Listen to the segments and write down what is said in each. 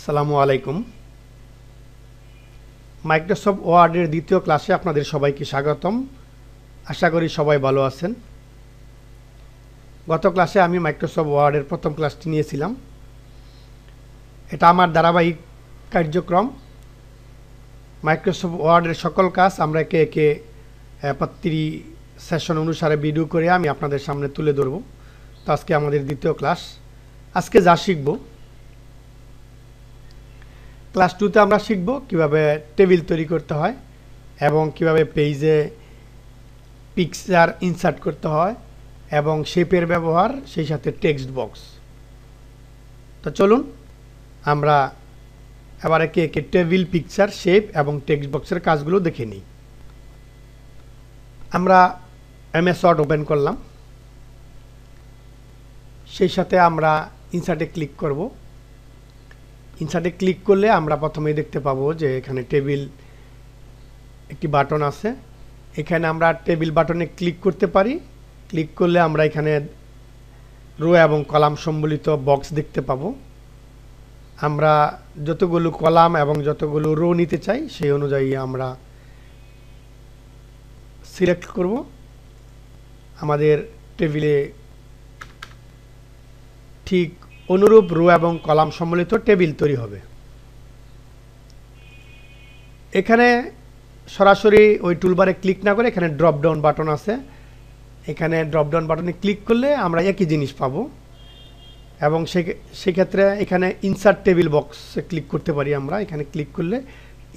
আসসালামু আলাইকুম। মাইক্রোসফট ওয়ার্ডের দ্বিতীয় ক্লাসে আপনাদের সবাইকে স্বাগতম। আশা করি সবাই ভালো আছেন। গত ক্লাসে আমি মাইক্রোসফট ওয়ার্ডের প্রথম ক্লাসটি নিয়েছিলাম। এটা আমার ধারাবাহিক কার্যক্রম। মাইক্রোসফট ওয়ার্ডের সকল কাজ আমরা একে একে প্রতি সেশন অনুসারে ভিডিও করে আমি আপনাদের সামনে তুলে ধরব। তো আজকে আমাদের দ্বিতীয় ক্লাস। আজকে যা শিখব, ক্লাস 2তে আমরা শিখব কিভাবে টেবিল তৈরি করতে হয় এবং কিভাবে পেজে পিকচার ইনসার্ট করতে হয় এবং শেপের ব্যবহার, সেই সাথে টেক্সট বক্স। তো চলুন আমরা এবার একে একে টেবিল, পিকচার, শেপ এবং টেক্সট বক্সের কাজগুলো দেখে নিই। আমরা এমএস ওয়ার্ড ওপেন করলাম, সেই সাথে আমরা ইনসার্টে ক্লিক করব। ইনসার্টে ক্লিক করলে আমরা প্রথমেই দেখতে পাবো যে এখানে টেবিল একটি বাটন আছে। এখানে আমরা টেবিল বাটনে ক্লিক করতে পারি। ক্লিক করলে আমরা এখানে রো এবং কলাম সম্বলিত বক্স দেখতে পাবো। আমরা যতগুলো কলাম এবং যতগুলো রো নিতে চাই সেই অনুযায়ী আমরা সিলেক্ট করব। আমাদের টেবিলে ঠিক অনুরূপ রো এবং কলাম সম্বলিত টেবিল তৈরি হবে। এখানে সরাসরি ওই টুলবারে ক্লিক না করে এখানে ড্রপ ডাউন বাটন আছে। এখানে ড্রপ ডাউন বাটনে ক্লিক করলে আমরা একই জিনিস পাবো এবং সেক্ষেত্রে এখানে ইনসার্ট টেবিল বক্সে ক্লিক করতে পারি। আমরা এখানে ক্লিক করলে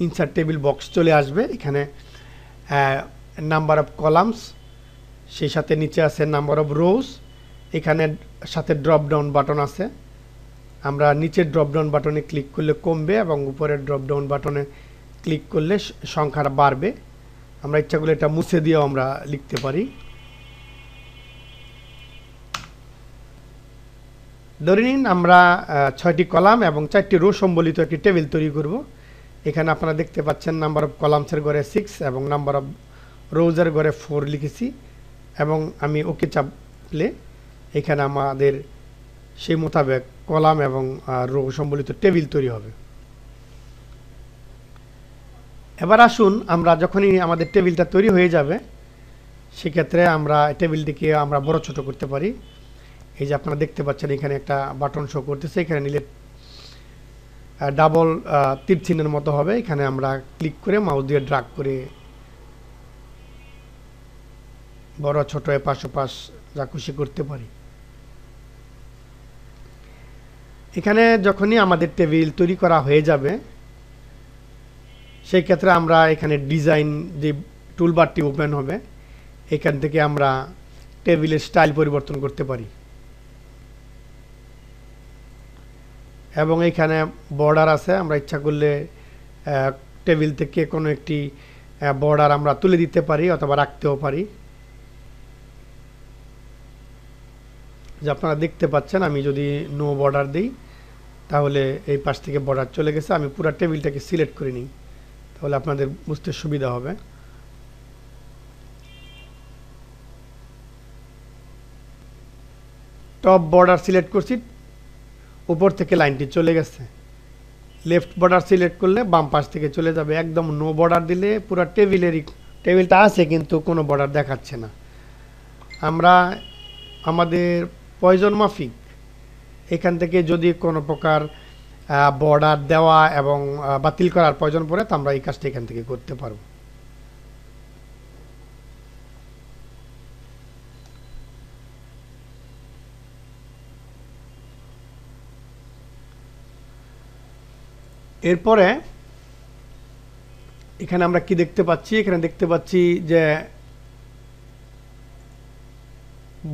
ইনসার্ট টেবিল বক্স চলে আসবে। এখানে নাম্বার অফ কলামস, সেই সাথে নিচে আছে নাম্বার অফ রোজ। এখানে সাথে ড্রপ ডাউন বাটন আছে। আমরা নিচের ড্রপ ডাউন বাটনে ক্লিক করলে কমবে এবং উপরের ড্রপ ডাউন বাটনে ক্লিক করলে সংখ্যাটা বাড়বে। আমরা ইচ্ছা করলে এটা মুছে দিয়েও আমরা লিখতে পারি। ধরে নিন আমরা 6টি কলাম এবং 4টি রো সম্বলিত একটি টেবিল তৈরি করব। এখানে আপনারা দেখতে পাচ্ছেন নাম্বার অফ কলামসের ঘরে 6 এবং নাম্বার অফ রোজের ঘরে 4 লিখেছি এবং আমি ওকে চাপলে এখানে আমাদের সেই মোতাবেক কলাম এবং রো সম্বলিত টেবিল তৈরি হবে। এবার আসুন, আমরা যখনই আমাদের টেবিলটা তৈরি হয়ে যাবে সেক্ষেত্রে আমরা টেবিলটিকে আমরা বড় ছোট করতে পারি। এই যে আপনারা দেখতে পাচ্ছেন এখানে একটা বাটন শো করতেছে। এখানে নিলে ডাবল তীর চিহ্নের মতো হবে। এখানে আমরা ক্লিক করে মাউস দিয়ে ড্রাগ করে বড় ছোট এপাশ ওপাশ যা খুশি করতে পারি। এখানে যখনই আমাদের টেবিল তৈরি করা হয়ে যাবে সেই ক্ষেত্রে আমরা এখানে ডিজাইন যে টুলবারটি ওপেন হবে, এখান থেকে আমরা টেবিলের স্টাইল পরিবর্তন করতে পারি এবং এখানে বর্ডার আছে। আমরা ইচ্ছা করলে টেবিল থেকে কোনো একটি বর্ডার আমরা তুলে দিতে পারি অথবা রাখতেও পারি। যে আপনারা দেখতে পাচ্ছেন আমি যদি নো বর্ডার দিই তাহলে এই পাশ থেকে বর্ডার চলে গেছে। আমি পুরো টেবিলটাকে সিলেক্ট করে নিই, তাহলে আপনাদের বুঝতে সুবিধা হবে। টপ বর্ডার সিলেক্ট করছি, উপর থেকে লাইনটি চলে গেছে। লেফট বর্ডার সিলেক্ট করলে বাম পাশ থেকে চলে যাবে। একদম নো বর্ডার দিলে পুরো টেবিলটা আছে কিন্তু কোনো বর্ডার দেখাচ্ছে না। আমরা আমাদের প্রয়োজন মাফিক এখান থেকে যদি কোনো প্রকার বর্ডার দেওয়া এবং বাতিল করার প্রয়োজন পড়ে তো আমরা এই কাজটা এখান থেকে করতে পারব। এরপরে এখানে আমরা কি দেখতে পাচ্ছি? এখানে দেখতে পাচ্ছি যে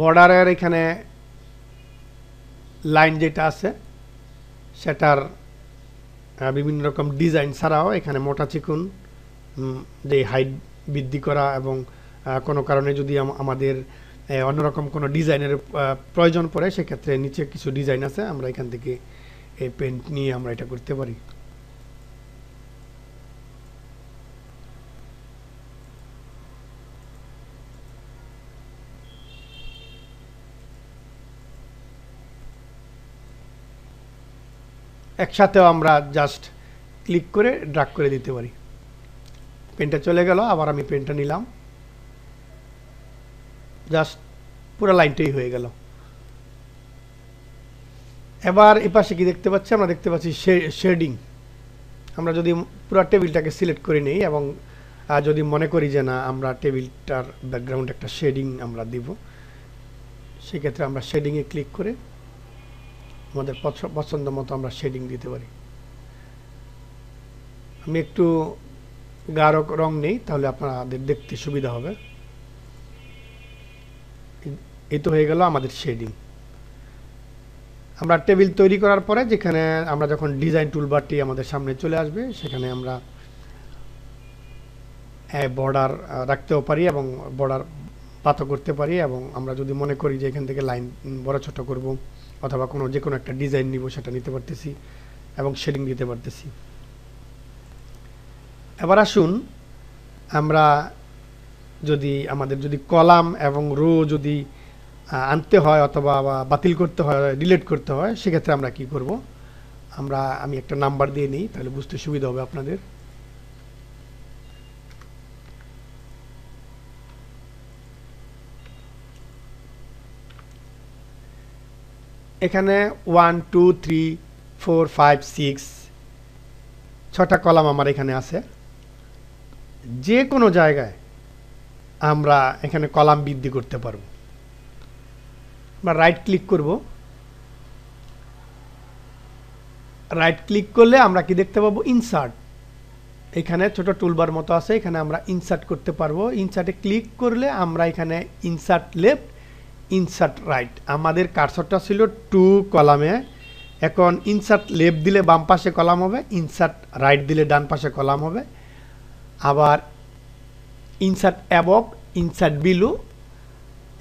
বর্ডারের এখানে লাইন যেটা আছে সেটার বিভিন্ন রকম ডিজাইন ছাড়াও এখানে মোটা চিকুন যে হাইট বৃদ্ধি করা এবং কোনো কারণে যদি আমাদের অন্যরকম কোনো ডিজাইনের প্রয়োজন পড়ে সেক্ষেত্রে নিচে কিছু ডিজাইন আছে, আমরা এখান থেকে এই পেন্ট নিয়ে আমরা এটা করতে পারি। একসাথেও আমরা জাস্ট ক্লিক করে ড্রাগ করে দিতে পারি। পেনটা চলে গেল, আবার আমি পেনটা নিলাম, জাস্ট পুরো লাইনটাই হয়ে গেল। এবার এপাশে কি দেখতে পাচ্ছি, আমরা দেখতে পাচ্ছি শেডিং। আমরা যদি পুরো টেবিলটাকে সিলেক্ট করে নিই এবং যদি মনে করি যে না আমরা টেবিলটার ব্যাকগ্রাউন্ড একটা শেডিং আমরা দিব, সেক্ষেত্রে আমরা শেডিংয়ে ক্লিক করে আমাদের পছন্দ মতো আমরা শেডিং দিতে পারি। আমি একটু গাঢ় রং নেই, তাহলে আপনাদের দেখতে সুবিধা হবে। এই তো হয়ে গেল আমাদের শেডিং। আমরা টেবিল তৈরি করার পরে যেখানে আমরা যখন ডিজাইন টুলবারটি আমাদের সামনে চলে আসবে, সেখানে আমরা বর্ডার রাখতেও পারি এবং বর্ডার পাতও করতে পারি, এবং আমরা যদি মনে করি যে এখান থেকে লাইন বড় ছোট করব অথবা যে কোনো একটা ডিজাইন নিব, সেটা নিতে পারতেছি এবং শেডিং দিতে পারতেছি। এবার আসুন আমরা আমাদের যদি কলাম এবং রো যদি আনতে হয় অথবা বাতিল করতে হয়, ডিলিট করতে হয়, সেক্ষেত্রে আমরা কি করব, আমি একটা নাম্বার দিয়ে নিই, তাহলে বুঝতে সুবিধা হবে আপনাদের। এখানে 1 2 3 4 5 6 6টা কলাম আমার এখানে আছে। যে কোনো জায়গায় আমরা এখানে কলাম বৃদ্ধি করতে পারবো। আমরা রাইট ক্লিক করব। রাইট ক্লিক করলে আমরা কি দেখতে পাবো, ইনসার্ট। এখানে ছোট টুলবার মতো আছে, এখানে আমরা ইনসার্ট করতে পারবো। ইনসার্টে ক্লিক করলে আমরা এখানে ইনসার্ট লেফট, ইনসার্ট রাইট। আমাদের কার্সরটা ছিল 2 কলামে, এখন ইনসার্ট লেফট দিলে বাম পাশে কলাম হবে, ইনসার্ট রাইট দিলে ডান পাশে কলাম হবে। আবার ইনসার্ট অ্যাবভ, ইনসার্ট বিলো।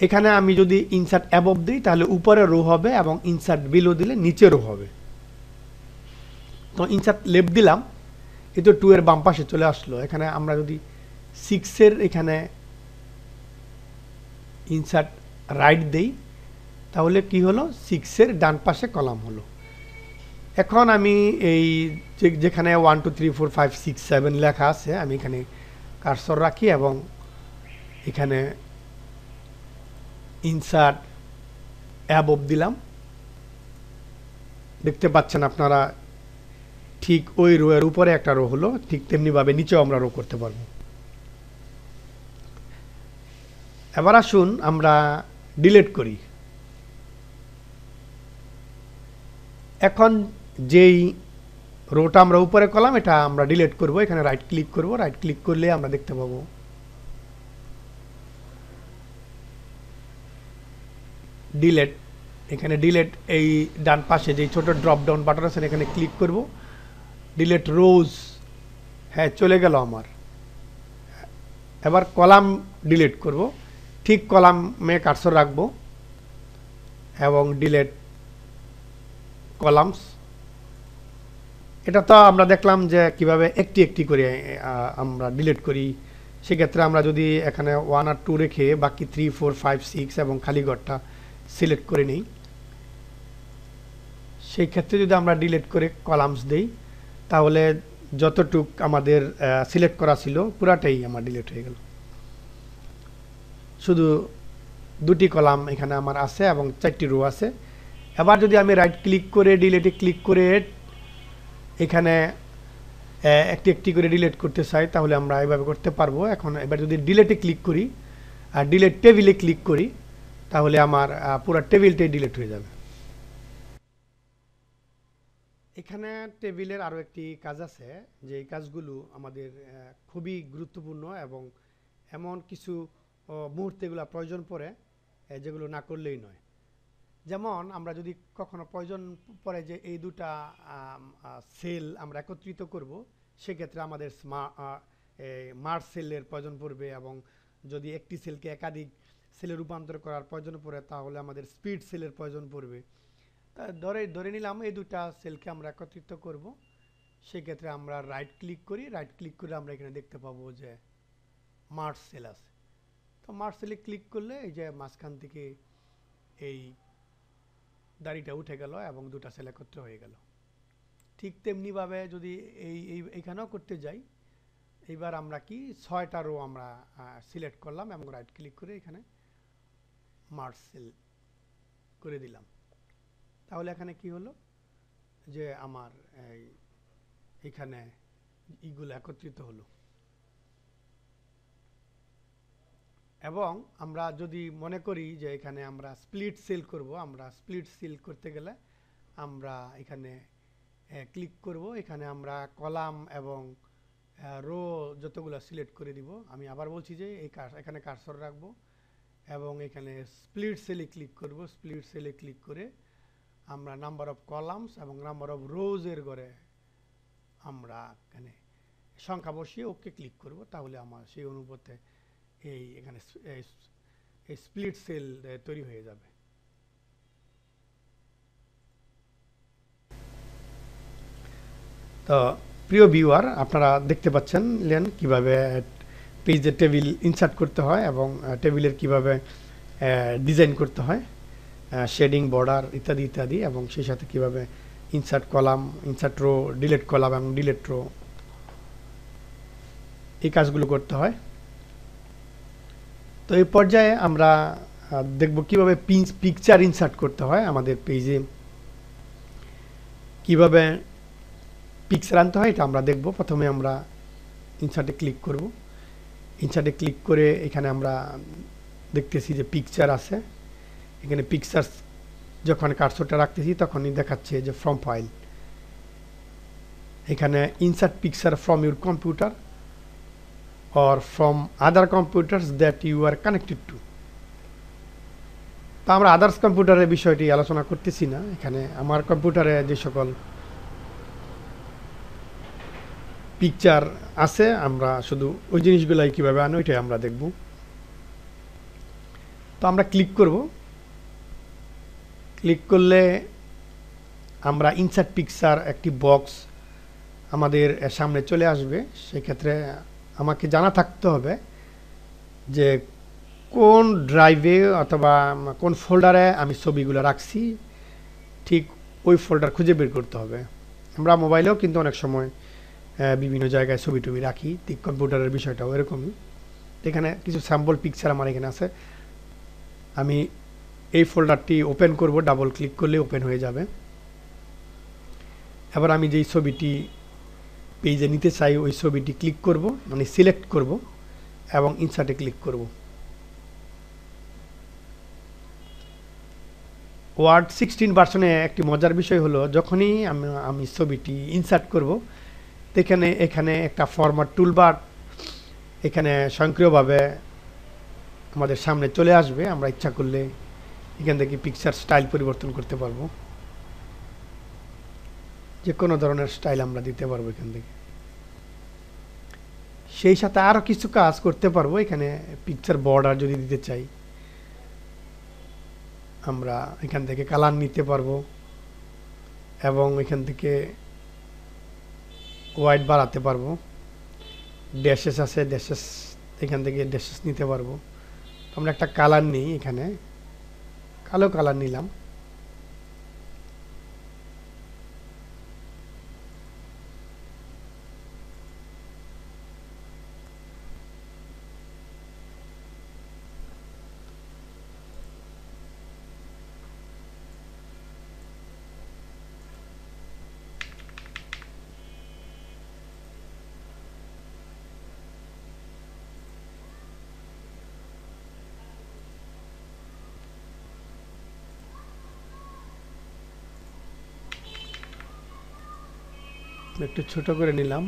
এখানে আমি যদি ইনসার্ট অ্যাবভ দিই তাহলে উপরে রো হবে, এবং ইনসার্ট বিলো দিলে নিচে রো হবে। তো ইনসার্ট লেফট দিলাম, এই তো 2 এর বাম পাশে চলে আসলো। এখানে আমরা যদি 6 এর এখানে ইনসার্ট রাইট দেই, তাহলে কি হলো, 6 এর ডান পাশে কলাম হলো। এখন আমি এই যেখানে 1 2 3 4 5 6 7 লেখা আছে, আমি এখানে কার্সর রাখি এবং এখানে ইনসার্ট অ্যাবভ দিলাম। দেখতে পাচ্ছেন আপনারা, ঠিক ওই রো এর উপরে একটা রো হলো, ঠিক তেমনিভাবে নিচেও আমরা রো করতে পারবো। এবার আসুন আমরা ডিলিট করি। এখন যেই রোটা আমরা উপরে করলাম, এটা আমরা ডিলিট করব। এখানে রাইট ক্লিক করব। রাইট ক্লিক করলে আমরা দেখতে পাবো ডিলিট। এখানে ডিলিট, এই ডান পাশে যে ছোট ড্রপ ডাউন বাটন আছে, এখানে ক্লিক করব, ডিলিট রোজ। হ্যাঁ, চলে গেল আমার। এবার কলাম ডিলিট করব, ঠিক কলামে কার্সর রাখবো এবং ডিলিট কলামস। এটা তো আমরা দেখলাম যে কিভাবে একটি একটি করে আমরা ডিলিট করি। সেক্ষেত্রে আমরা যদি এখানে 1 আর 2 রেখে বাকি 3 4 5 6 এবং খালি ঘরটা সিলেক্ট করে নিই, সেই ক্ষেত্রে যদি আমরা ডিলিট করে কলামস দেই, তাহলে যতটুক আমাদের সিলেক্ট করা ছিল পুরাটাই আমার ডিলিট হয়ে গেল। শুধু 2টি কলাম এখানে আমার আছে এবং 4টি রো আছে। এবার যদি আমি রাইট ক্লিক করে ডিলিটে ক্লিক করে এখানে একটি একটি করে ডিলিট করতে চাই, তাহলে আমরা এইভাবে করতে পারবো। এবার যদি ডিলিটে ক্লিক করি আর ডিলিট টেবিলে ক্লিক করি, তাহলে আমার পুরো টেবিলটাই ডিলিট হয়ে যাবে। এখানে টেবিলের আরও একটি কাজ আছে, যে এই কাজগুলো আমাদের খুবই গুরুত্বপূর্ণ এবং এমন কিছু মুহূর্তে এগুলো প্রয়োজন পড়ে যেগুলো না করলেই নয়। যেমন আমরা যদি কখনো প্রয়োজন পড়ে যে এই দুটা সেল আমরা একত্রিত করব, সেক্ষেত্রে আমাদের মার্জ সেলের প্রয়োজন পড়বে, এবং যদি একটি সেলকে একাধিক সেলে রূপান্তর করার প্রয়োজন পড়ে, তাহলে আমাদের স্পিড সেলের প্রয়োজন পড়বে। তা ধরে নিলাম এই দুটা সেলকে আমরা একত্রিত করব, সেক্ষেত্রে আমরা রাইট ক্লিক করি। রাইট ক্লিক করে আমরা এখানে দেখতে পাবো যে মার্জ সেল আছে। তো মার্জ সেলে ক্লিক করলে এই যে মাঝখান থেকে এই দাড়িটা উঠে গেল এবং দুটা সেল একত্র হয়ে গেল। ঠিক তেমনিভাবে যদি এইখানেও করতে যাই, এইবার আমরা কি 6টা রো আমরা সিলেক্ট করলাম এবং রাইট ক্লিক করে এখানে মার্জ সেল করে দিলাম। তাহলে এখানে কি হলো যে আমার এখানে এইগুলো একত্রিত হলো। এবং আমরা যদি মনে করি যে এখানে আমরা স্প্লিট সেল করব, আমরা স্প্লিট সেল করতে গেলে আমরা এখানে ক্লিক করব, এখানে আমরা কলাম এবং রো যতগুলো সিলেক্ট করে দিব। আমি আবার বলছি যে এখানে কার্সর রাখবো এবং এখানে স্প্লিট সেলে ক্লিক করব। স্প্লিট সেলে ক্লিক করে আমরা নাম্বার অফ কলামস এবং নাম্বার অফ রোজ এর ঘরে আমরা এখানে সংখ্যা বসিয়ে ওকে ক্লিক করব। তাহলে আমার সেই অনুপাতে এখানে স্প্লিট সেল তৈরি হয়ে যাবে। তো প্রিয় ভিউয়ার, আপনারা দেখতে পাচ্ছেন কিভাবে পেজে টেবিল ইনসার্ট করতে হয় এবং টেবিলের কিভাবে ডিজাইন করতে হয়, শেডিং, বর্ডার ইত্যাদি ইত্যাদি, এবং সেই সাথে কিভাবে insert column, insert row, delete column এবং ডিলিট রো এই কাজগুলো করতে হয়। তো এই পর্যায়ে আমরা দেখব কিভাবে পিকচার ইনসার্ট করতে হয় আমাদের পেজে, কিভাবে পিকচার আনতে হয় এটা আমরা দেখব। প্রথমে আমরা ইনসার্টে ক্লিক করব। ইনসার্টে ক্লিক করে এখানে আমরা দেখতেছি যে পিকচার আছে। এখানে পিকচার যখন কার্সরটা রাখতেছি তখনই দেখাচ্ছে যে ফ্রম ফাইল। এখানে insert picture from your computer or from other computers that you are connected to। তো আমরা আদার্স কম্পিউটারের বিষয়টি আলোচনা করতেছি না। এখানে আমার কম্পিউটারে যে সকল পিকচার আছে আমরা শুধু ওই জিনিসগুলাই কিভাবে আনো এটাই আমরা দেখব। তো আমরা ক্লিক করব। ক্লিক করলে আমরা ইনসার্ট পিকচার একটি বক্স আমাদের সামনে চলে আসবে। সেক্ষেত্রে আমাকে জানা থাকতে হবে যে কোন ড্রাইভে অথবা কোন ফোল্ডারে আমি ছবিগুলো রাখছি, ঠিক ওই ফোল্ডার খুঁজে বের করতে হবে। আমরা মোবাইলেও কিন্তু অনেক সময় বিভিন্ন জায়গায় ছবি টবি রাখি, ঠিক কম্পিউটারের বিষয়টাও এরকমই। এখানে কিছু স্যাম্পল পিকচার আমার এখানে আছে। আমি এই ফোল্ডারটি ওপেন করব, ডাবল ক্লিক করলে ওপেন হয়ে যাবে। এবার আমি যেই ছবিটি পেজে নিতে চাই ওই ছবিটি ক্লিক করব, মানে সিলেক্ট করব এবং ইনসার্টে ক্লিক করব। ওয়ার্ড 16 ভার্সনে একটি মজার বিষয় হলো যখনই আমি ছবিটি ইনসার্ট করব এখানে একটা ফরম্যাট টুলবার এখানে স্বয়ংক্রিয়ভাবে আমাদের সামনে চলে আসবে। আমরা ইচ্ছা করলে এখান থেকে পিকচার স্টাইল পরিবর্তন করতে পারবো, যে কোনো ধরনের স্টাইল আমরা দিতে পারবো এখান থেকে। সেই সাথে আরও কিছু কাজ করতে পারবো। এখানে পিকচার বর্ডার যদি দিতে চাই আমরা এখান থেকে কালার নিতে পারবো এবং এখান থেকে হোয়াইট বাড়াতে পারবো। ড্যাশেস আছে, ড্যাশেস এখান থেকে ড্যাশেস নিতে পারবো। আমরা একটা কালার নিই, এখানে কালো কালার নিলাম। একটু ছোট করে নিলাম।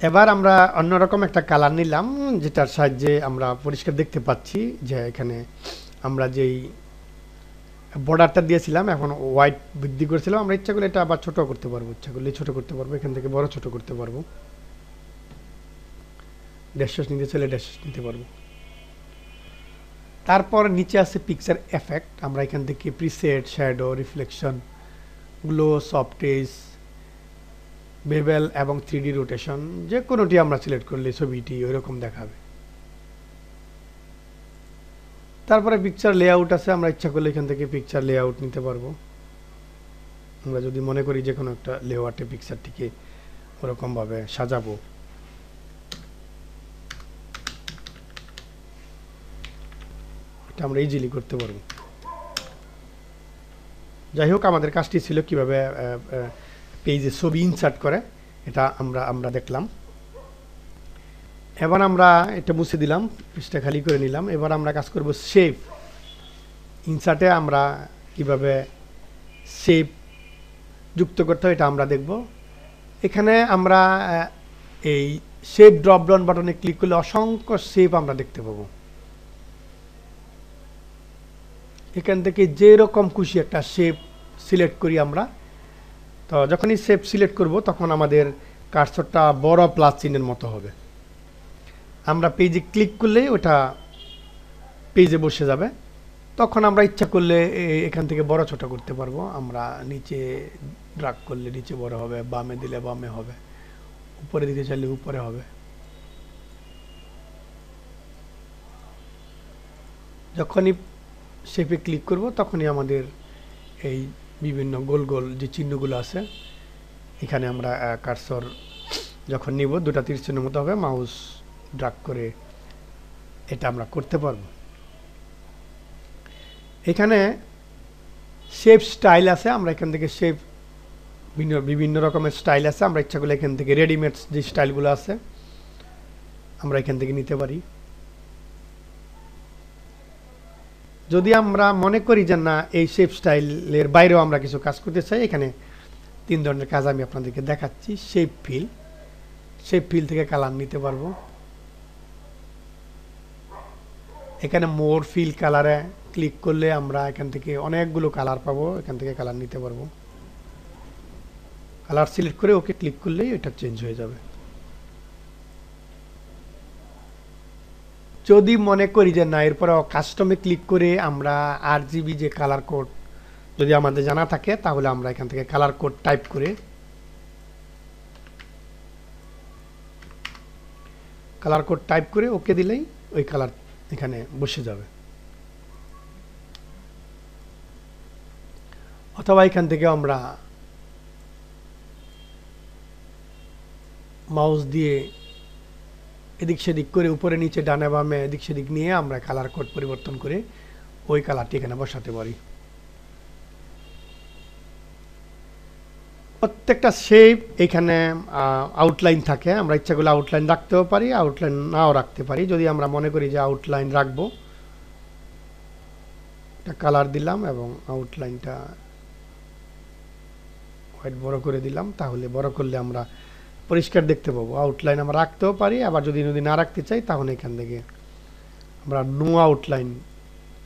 এবার আমরা অন্যরকম একটা কালার নিলাম, যেটার সাহায্যে আমরা পরিষ্কার দেখতে পাচ্ছি যে এখানে আমরা যেই বর্ডারটা দিয়েছিলাম এখন হোয়াইট বৃদ্ধি করেছিলাম। আমরা ইচ্ছা করলে এটা আবার ছোট করতে পারবো, ইচ্ছা করলে ছোট করতে পারবো, এখান থেকে বড় ছোট করতে পারবো। ড্যাশেস নিতে চাইলে ড্যাশেস নিতে পারবো। তারপর নিচে আছে পিকচার এফেক্ট। আমরা এখান থেকে preset, shadow, reflection, glow, soft edge, bevel এবং 3D রোটেশন যে কোনোটি আমরা সিলেক্ট করলে ছবিটি ওইরকম দেখাবে। তারপরে পিকচার লেআউট আছে, আমরা ইচ্ছা করলে এখান থেকে পিকচার লেআউট নিতে পারবো। আমরা যদি মনে করি যে কোনো একটা লেআউটে পিকচারটিকে ওরকমভাবে সাজাবো, এটা আমরা ইজিলি করতে পারবো। যাই হোক, আমাদের কাজটি ছিল কিভাবে পেজে ছবি ইনসার্ট করে, এটা আমরা দেখলাম। এবার আমরা এটা মুছে দিলাম, পেজটা খালি করে নিলাম। এবার আমরা কাজ করব শেপ। ইনসার্টে আমরা কিভাবে শেপ যুক্ত করতে হয় এটা আমরা দেখব। এখানে আমরা এই শেপ ড্রপ ডাউন বাটনে ক্লিক করলে অসংখ্য শেপ আমরা দেখতে পাবো। এখান থেকে যে রকম খুশি একটা শেপ সিলেক্ট করি আমরা। তো যখনই শেপ সিলেক্ট করব তখন আমাদের কার্সরটা বড় প্লাস চিহ্নের মতো হবে। আমরা পেজে ক্লিক করলে ওটা পেজে বসে যাবে। তখন আমরা ইচ্ছা করলে এখান থেকে বড় ছোট করতে পারবো। আমরা নিচে ড্রাগ করলে নিচে বড় হবে, বামে দিলে বামে হবে, উপরে দিতে চাইলে উপরে হবে। যখনই শেপে ক্লিক করব তখনই আমাদের এই বিভিন্ন গোল গোল যে চিহ্নগুলো আছে এখানে আমরা কার্সর যখন নিব দুটা তীর চিহ্নের মতো হবে, মাউস ড্রাগ করে এটা আমরা করতে পারবো। এখানে শেপ স্টাইল আছে, আমরা এখান থেকে শেপ বিভিন্ন রকমের স্টাইল আছে। আমরা ইচ্ছা করলে এখান থেকে রেডিমেড যে স্টাইলগুলো আছে আমরা এখান থেকে নিতে পারি। যদি আমরা মনে করি যে না এই শেপ স্টাইলের বাইরেও আমরা কিছু কাজ করতে চাই, এখানে 3 ধরনের কাজ আমি আপনাদেরকে দেখাচ্ছি। শেপ ফিল থেকে কালার নিতে পারবো। এখানে মোর ফিল কালারে ক্লিক করলে আমরা এখান থেকে অনেকগুলো কালার পাবো, এখান থেকে কালার নিতে পারবো। কালার সিলেক্ট করে ওকে ক্লিক করলেই এটা চেঞ্জ হয়ে যাবে। যদি মনে করি যে না এরপরে কাস্টমে ক্লিক করে আমরা RGB যে কালার কোড যদি আমাদের জানা থাকে তাহলে আমরা এখান থেকে কালার কোড টাইপ করে ওকে দিলেই ওই কালার এখানে বসে যাবে। অথবা এখান থেকে আমরা মাউস দিয়ে এদিক সেদিক করে উপরে নিচে ডানে বামে এদিক সেদিক নিয়ে আমরা কালার কোড পরিবর্তন করে ওই কালারটি এখানে বসাতে পারি। প্রত্যেকটা শেপ এখানে আউটলাইন থাকে, আমরা ইচ্ছা করলে আউটলাইন রাখতেও পারি, আউটলাইন নাও রাখতে পারি। যদি আমরা মনে করি যে আউটলাইন রাখবো, একটা কালার দিলাম এবং আউটলাইনটা হোয়াইট বড় করে দিলাম, তাহলে বড় করলে আমরা পরিষ্কার দেখতে পাবো। আউটলাইন আমরা রাখতেও পারি, আবার যদি না রাখতে চাই তাহলে এখান থেকে আমরা নো আউটলাইন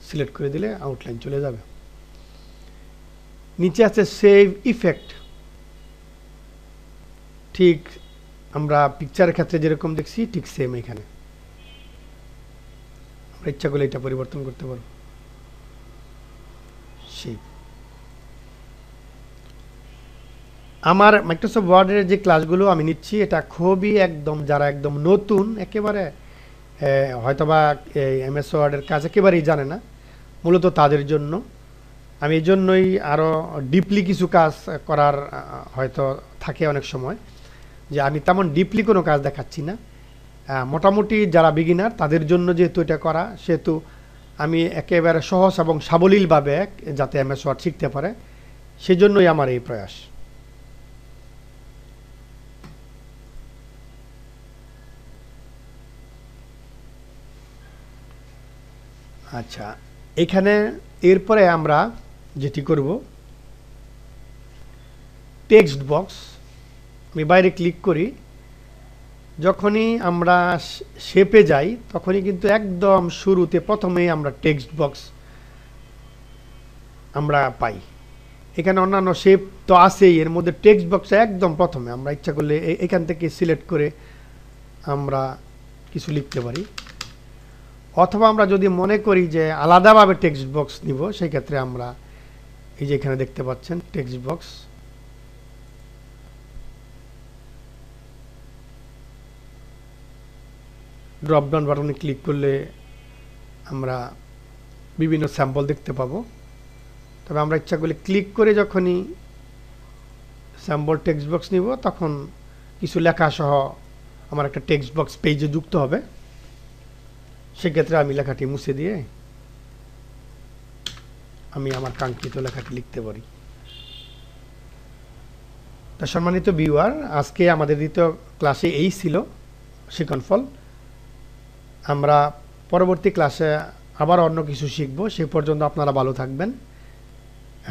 সিলেক্ট করে দিলে আউটলাইন চলে যাবে। নিচে আছে সেভ ইফেক্ট। ঠিক আমরা পিকচারের ক্ষেত্রে যেরকম দেখছি ঠিক সেম এখানে আমরা ইচ্ছা করলে এটা পরিবর্তন করতে পারবো। আমার মাইক্রোসফট ওয়ার্ডের যে ক্লাসগুলো আমি নিচ্ছি এটা খুবই একদম যারা একদম নতুন একেবারে হয়তোবা MS ওয়ার্ডের কাজ একেবারেই জানে না, মূলত তাদের জন্য আমি এই জন্যই আরও ডিপলি কিছু কাজ করার হয়তো থাকে অনেক সময়, যে আমি তেমন ডিপলি কোনো কাজ দেখাচ্ছি না। মোটামুটি যারা বিগিনার তাদের জন্য যেহেতু এটা করা, সেহেতু আমি একেবারে সহজ এবং সাবলীলভাবে যাতে MS ওয়ার্ড শিখতে পারে সেজন্যই আমার এই প্রয়াস। আচ্ছা, এখানে এরপরে আমরা যেটি করব টেক্সট বক্স। আমি বাইরে ক্লিক করি, যখনই আমরা শেপে যাই তখনই কিন্তু একদম শুরুতে প্রথমেই আমরা টেক্সট বক্স আমরা পাই। এখানে অন্যান্য শেপ তো আছেই, এর মধ্যে টেক্সট বক্স একদম প্রথমে। আমরা ইচ্ছা করলে এখান থেকে সিলেক্ট করে আমরা কিছু লিখতে পারি, অথবা আমরা যদি মনে করি যে আলাদাভাবে টেক্সট বক্স নিব সেই ক্ষেত্রে আমরা এই যে এখানে দেখতে পাচ্ছেন টেক্সট বক্স, ড্রপ ডাউন বাটনে ক্লিক করলে আমরা বিভিন্ন স্যাম্পল দেখতে পাবো। তবে আমরা ইচ্ছা করলে ক্লিক করে যখনই স্যাম্পল টেক্সট বক্স নিব তখন কিছু লেখা সহ আমার একটা টেক্সট বক্স পেজে যুক্ত হবে। সেক্ষেত্রে আমি লেখাটি মুছে দিয়ে আমি আমার কাঙ্ক্ষিত লেখাটি লিখতে পারি। তো সম্মানিত ভিউয়ার, আজকে আমাদের দ্বিতীয় ক্লাসে এই ছিল শিক্ষণফল। আমরা পরবর্তী ক্লাসে আবার অন্য কিছু শিখব। সে পর্যন্ত আপনারা ভালো থাকবেন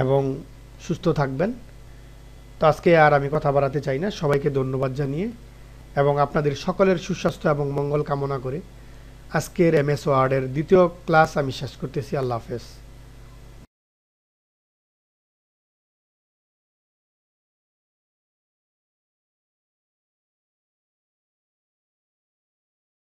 এবং সুস্থ থাকবেন। তো আজকে আর আমি কথা বাড়াতে চাই না, সবাইকে ধন্যবাদ জানিয়ে এবং আপনাদের সকলের সুস্বাস্থ্য এবং মঙ্গল কামনা করে আজকের MS ওয়ার্ডের দ্বিতীয় ক্লাস আমি শেষ করতেছি। আল্লাহ হাফেজ।